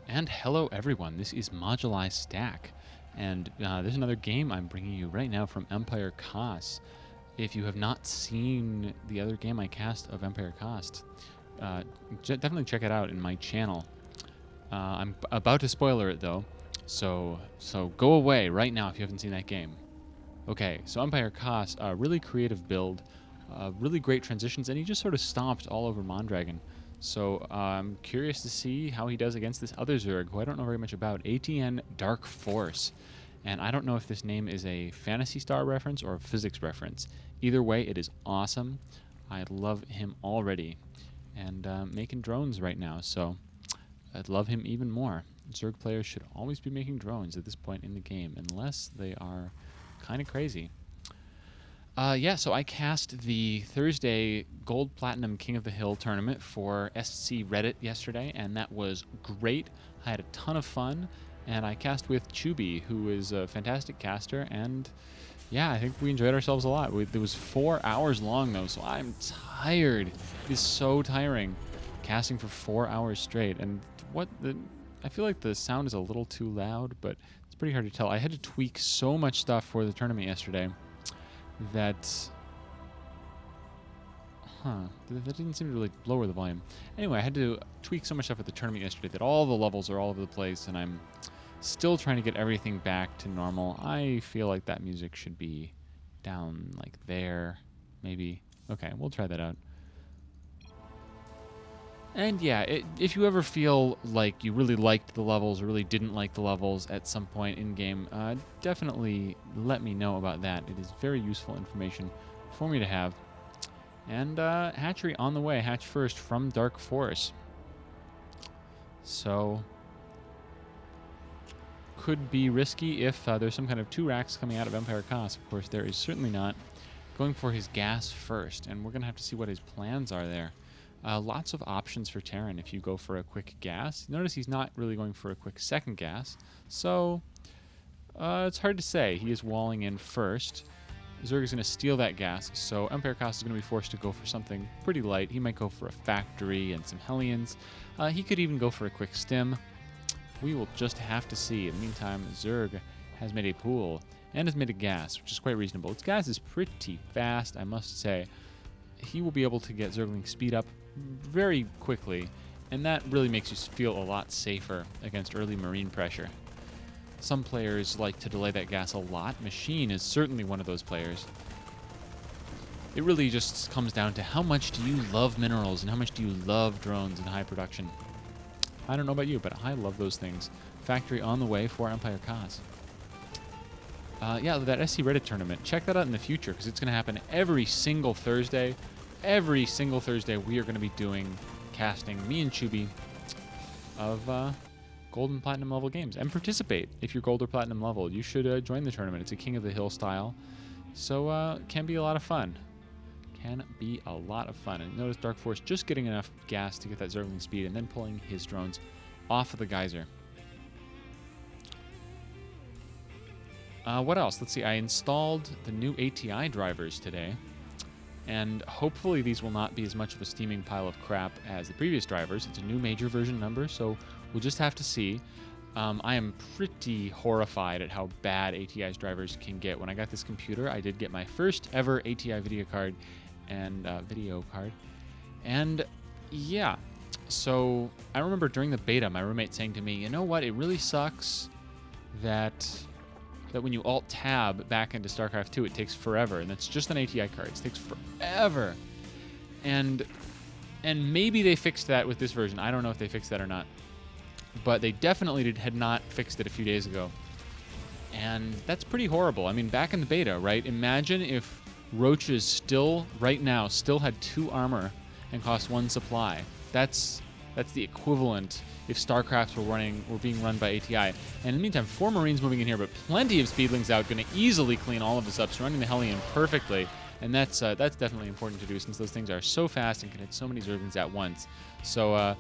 And hello everyone, this is Moduli Stack, and there's another game I'm bringing you right now from EmpireKas. If you have not seen the other game I cast of EmpireKas, definitely check it out in my channel. I'm about to spoiler it though, so go away right now if you haven't seen that game. Okay, so EmpireKas, a really creative build, really great transitions, and he just sort of stomped all over Mondragon. So I'm curious to see how he does against this other zerg, who I don't know very much about, ATN DarKFoRcE. And I don't know if this name is a Phantasy Star reference or a physics reference. Either way, it is awesome. I love him already. And making drones right now, so I'd love him even more. Zerg players should always be making drones at this point in the game, unless they are kind of crazy. Yeah, so I cast the Thursday Gold Platinum King of the Hill tournament for SC Reddit yesterday, and that was great. I had a ton of fun, and I cast with Chubby, who is a fantastic caster, and yeah, I think we enjoyed ourselves a lot. It was 4 hours long, though, so I'm tired. It is so tiring casting for 4 hours straight, and I feel like the sound is a little too loud, but it's pretty hard to tell. I had to tweak so much stuff for the tournament yesterday that didn't seem to really lower the volume. Anyway, I had to tweak so much stuff at the tournament yesterday that all the levels are all over the place, and I'm still trying to get everything back to normal. I feel like that music should be down like there, maybe. Okay, we'll try that out. And yeah, if you ever feel like you really liked the levels or really didn't like the levels at some point in-game, definitely let me know about that. It is very useful information for me to have. And hatchery on the way, hatch first from DarKFoRcE. So, could be risky if there's some kind of 2 racks coming out of EmpireKas. Of course, there is certainly not. Going for his gas first, and we're going to have to see what his plans are there. Lots of options for Terran if you go for a quick gas. Notice he's not really going for a quick second gas, so it's hard to say. He is walling in first. Zerg is going to steal that gas, so EmpireKas is going to be forced to go for something pretty light. He might go for a factory and some Hellions. He could even go for a quick stim. We will just have to see. In the meantime, Zerg has made a pool and has made a gas, which is quite reasonable. Its gas is pretty fast, I must say. He will be able to get Zergling speed up very quickly, and that really makes you feel a lot safer against early marine pressure. Some players like to delay that gas a lot. Machine is certainly one of those players. It really just comes down to how much do you love minerals and how much do you love drones and high production. I don't know about you, but I love those things. Factory on the way for EmpireKas. Yeah, that SC Reddit tournament, check that out in the future because it's going to happen every single Thursday. Every single Thursday we are going to be doing casting, me and Chubby, of gold and platinum level games. And participate if you're gold or platinum level. You should join the tournament. It's a King of the Hill style. So it can be a lot of fun. Can be a lot of fun. And notice DarKFoRcE just getting enough gas to get that Zergling speed and then pulling his drones off of the geyser. What else? Let's see. I installed the new ATI drivers today, and hopefully these will not be as much of a steaming pile of crap as the previous drivers. It's a new major version number, so we'll just have to see. I am pretty horrified at how bad ATI's drivers can get. When I got this computer, I did get my first ever ATI video card, and yeah. So I remember during the beta, my roommate saying to me, "You know what? It really sucks that when you Alt-Tab back into StarCraft 2, it takes forever, and that's just on ATI cards. It takes forever." And maybe they fixed that with this version. I don't know if they fixed that or not. But they definitely had not fixed it a few days ago. And that's pretty horrible. I mean, back in the beta, right? Imagine if Roaches right now, had 2 armor and cost 1 supply. That's the equivalent if StarCrafts were being run by ATI. And in the meantime, 4 Marines moving in here, but plenty of Speedlings out, going to easily clean all of this up, surrounding the Hellion perfectly. And that's definitely important to do since those things are so fast and can hit so many Zerglings at once. So,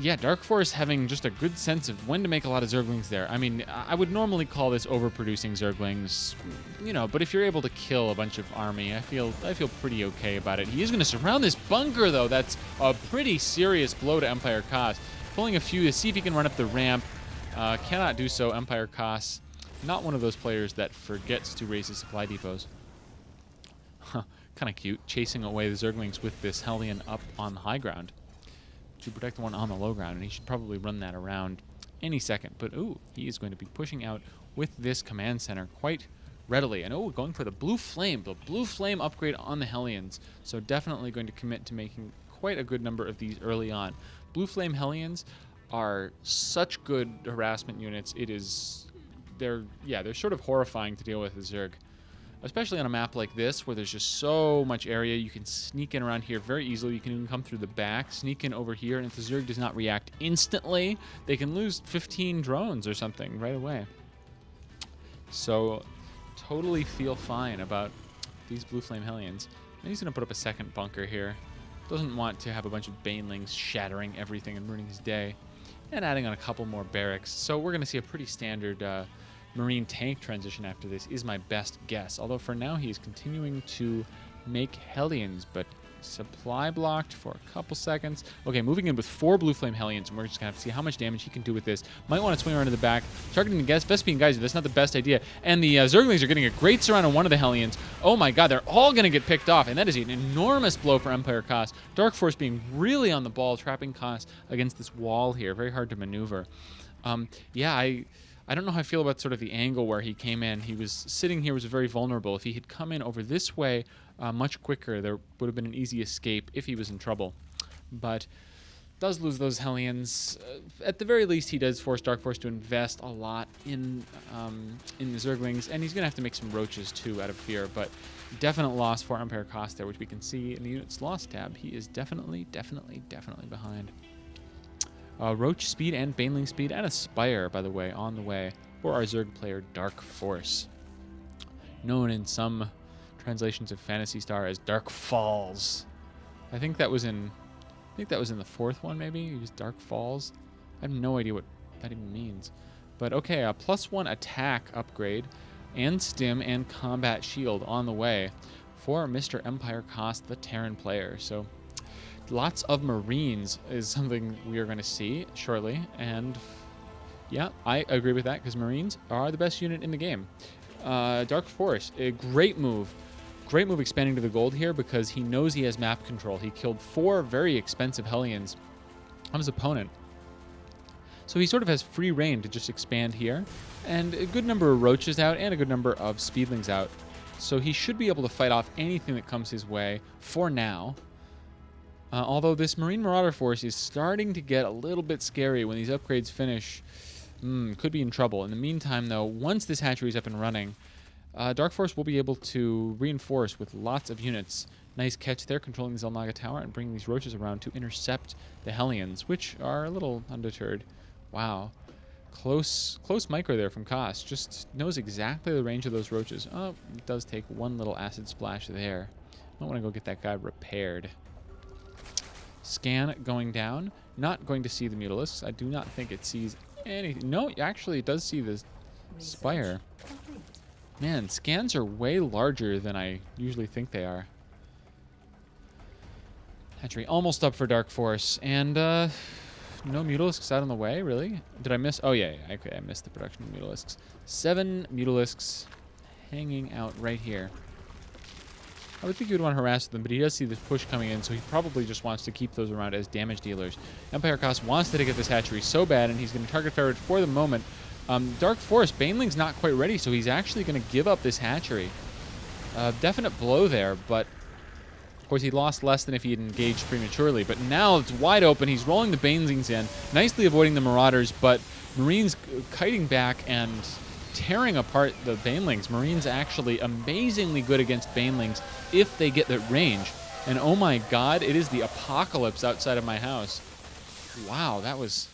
yeah, DarKFoRcE having just a good sense of when to make a lot of Zerglings there. I mean, I would normally call this overproducing Zerglings, you know, but if you're able to kill a bunch of army, I feel pretty okay about it. He is going to surround this bunker, though. That's a pretty serious blow to EmpireKas. Pulling a few to see if he can run up the ramp. Cannot do so. EmpireKas, not one of those players that forgets to raise his supply depots. Kind of cute, chasing away the Zerglings with this Hellion up on the high ground to protect the one on the low ground, and he should probably run that around any second. But, ooh, he is going to be pushing out with this command center quite readily. And, oh, going for the blue flame upgrade on the Hellions. So definitely going to commit to making quite a good number of these early on. Blue flame Hellions are such good harassment units. They're sort of horrifying to deal with as Zerg. Especially on a map like this, where there's just so much area. You can sneak in around here very easily. You can even come through the back, sneak in over here, and if the Zerg does not react instantly, they can lose 15 drones or something right away. So, totally feel fine about these Blue Flame Hellions. And he's going to put up a second bunker here. Doesn't want to have a bunch of Banelings shattering everything and ruining his day. And adding on a couple more barracks. So we're going to see a pretty standard Marine tank transition after this is my best guess. Although for now he is continuing to make Hellions, but supply blocked for a couple seconds. Okay, moving in with 4 Blue Flame Hellions, and we're just going to have to see how much damage he can do with this. Might want to swing around to the back. Targeting the Vespian Geyser, that's not the best idea. And the Zerglings are getting a great surround on one of the Hellions. Oh my god, they're all going to get picked off, and that is an enormous blow for EmpireKas. DarKFoRcE being really on the ball, trapping Kas against this wall here. Very hard to maneuver. I don't know how I feel about sort of the angle where he came in. He was sitting here, was very vulnerable. If he had come in over this way much quicker, there would have been an easy escape if he was in trouble. But does lose those Hellions. At the very least, he does force DarKFoRcE to invest a lot in the Zerglings, and he's going to have to make some roaches too out of fear. But definite loss for EmpireKas there, which we can see in the units lost tab. He is definitely behind. Roach speed and Baneling speed and a Spire, by the way, on the way for our Zerg player DarKFoRcE. Known in some translations of Phantasy Star as Dark Falls. I think that was in the 4th one, maybe. He was Dark Falls. I have no idea what that even means. But okay, a +1 attack upgrade and stim and combat shield on the way for Mr. EmpireKas, the Terran player. So lots of Marines is something we are going to see shortly, and yeah, I agree with that because Marines are the best unit in the game. DarKFoRcE, a great move expanding to the gold here because he knows he has map control. He killed 4 very expensive Hellions on his opponent, so he sort of has free reign to just expand here, and a good number of Roaches out and a good number of Speedlings out, so he should be able to fight off anything that comes his way for now. Although this Marine Marauder force is starting to get a little bit scary when these upgrades finish. Could be in trouble. In the meantime, though, once this hatchery is up and running, DarKFoRcE will be able to reinforce with lots of units. Nice catch there, controlling the Xel'Naga Tower and bringing these Roaches around to intercept the Hellions, which are a little undeterred. Wow. Close micro there from Kas. Just knows exactly the range of those Roaches. Oh, it does take one little acid splash there. Might want to go get that guy repaired. Scan going down. Not going to see the Mutalisks. I do not think it sees anything. No, actually, it does see the Spire. Man, scans are way larger than I usually think they are. Hatchery almost up for DarKFoRcE. And, no Mutalisks out on the way, really? Did I miss? Oh, yeah. Okay, I missed the production of Mutalisks. 7 Mutalisks hanging out right here. I would think he would want to harass them, but he does see this push coming in, so he probably just wants to keep those around as damage dealers. EmpireKas wants to get this hatchery so bad, and he's going to target Ferret for the moment. DarKFoRcE, Baneling's not quite ready, so he's actually going to give up this hatchery. Definite blow there, but of course he lost less than if he had engaged prematurely. But now it's wide open. He's rolling the Banelings in, nicely avoiding the Marauders, but Marines kiting back and tearing apart the Banelings. Marines actually amazingly good against Banelings if they get that range. And oh my god, it is the apocalypse outside of my house. Wow, that was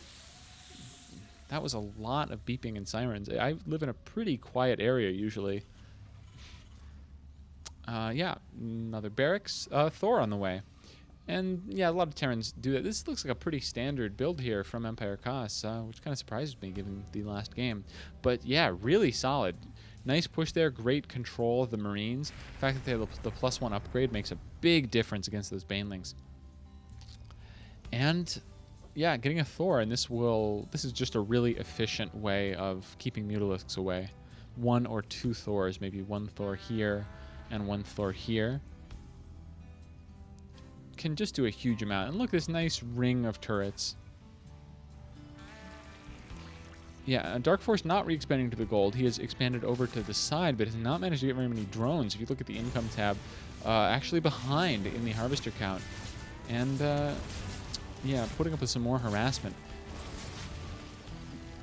a lot of beeping and sirens. I live in a pretty quiet area usually. Yeah, another barracks. Thor on the way. And yeah, a lot of Terrans do that. This looks like a pretty standard build here from EmpireKas, which kind of surprises me given the last game. But yeah, really solid. Nice push there, great control of the Marines. The fact that they have the +1 upgrade makes a big difference against those Banelings. And yeah, getting a Thor, and this is just a really efficient way of keeping Mutalisks away. 1 or 2 Thors, maybe 1 Thor here and 1 Thor here. Can just do a huge amount. And look, this nice ring of turrets. Yeah, DarKFoRcE not re-expanding to the gold. He has expanded over to the side, but has not managed to get very many drones. If you look at the income tab, actually behind in the harvester count. And, yeah, putting up with some more harassment.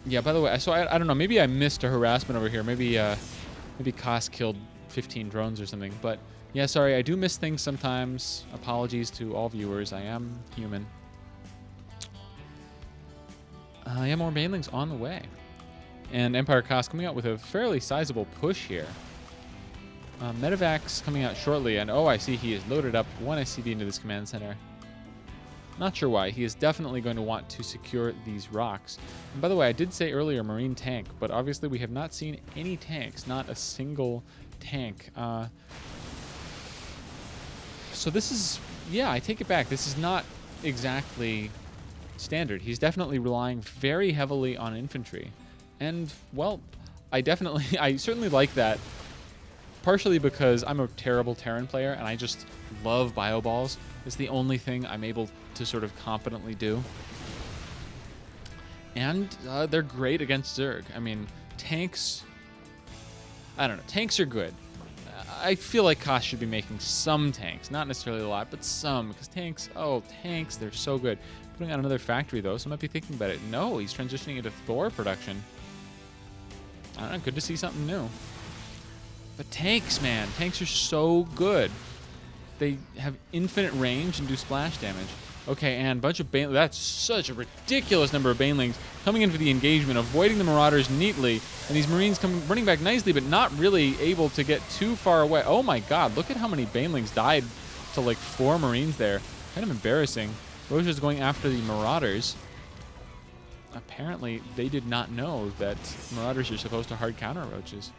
Yeah, by the way, so I don't know. Maybe I missed a harassment over here. Maybe Kas killed 15 drones or something. But, yeah, sorry, I do miss things sometimes. Apologies to all viewers. I am human. Yeah, more banelings on the way. And EmpireKas coming out with a fairly sizable push here. Medivacs coming out shortly, and oh, I see he is loaded up 1 SCV into this command center. Not sure why. He is definitely going to want to secure these rocks. And by the way, I did say earlier marine tank, but obviously we have not seen any tanks, not a single tank. So this is, yeah, I take it back. This is not exactly standard. He's definitely relying very heavily on infantry. And, well, I certainly like that. Partially because I'm a terrible Terran player and I just love bioballs. It's the only thing I'm able to sort of competently do. And they're great against Zerg. I mean, tanks, I don't know, tanks are good. I feel like Kas should be making some tanks, not necessarily a lot, but some, because tanks, they're so good. Putting on another factory, though, so I might be thinking about it. No, he's transitioning into Thor production. I don't know, good to see something new. But tanks, man, tanks are so good. They have infinite range and do splash damage. Okay, and a bunch of Banelings. That's such a ridiculous number of Banelings coming in for the engagement, avoiding the Marauders neatly, and these Marines running back nicely, but not really able to get too far away. Oh my god, look at how many Banelings died to like 4 Marines there. Kind of embarrassing. Roche is going after the Marauders. Apparently, they did not know that Marauders are supposed to hard counter Roaches.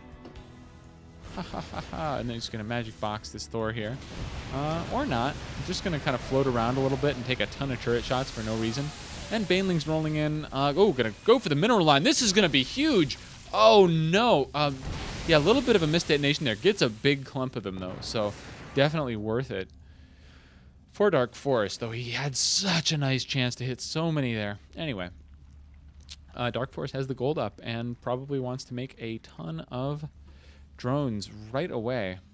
Ha ha ha ha. And then he's going to magic box this Thor here. Or not. Just going to kind of float around a little bit and take a ton of turret shots for no reason. And Baneling's rolling in. Going to go for the mineral line. This is going to be huge. Oh, no. Yeah, a little bit of a missed detonation there. Gets a big clump of them, though. So definitely worth it for DarKFoRcE, though he had such a nice chance to hit so many there. Anyway, DarKFoRcE has the gold up and probably wants to make a ton of drones right away.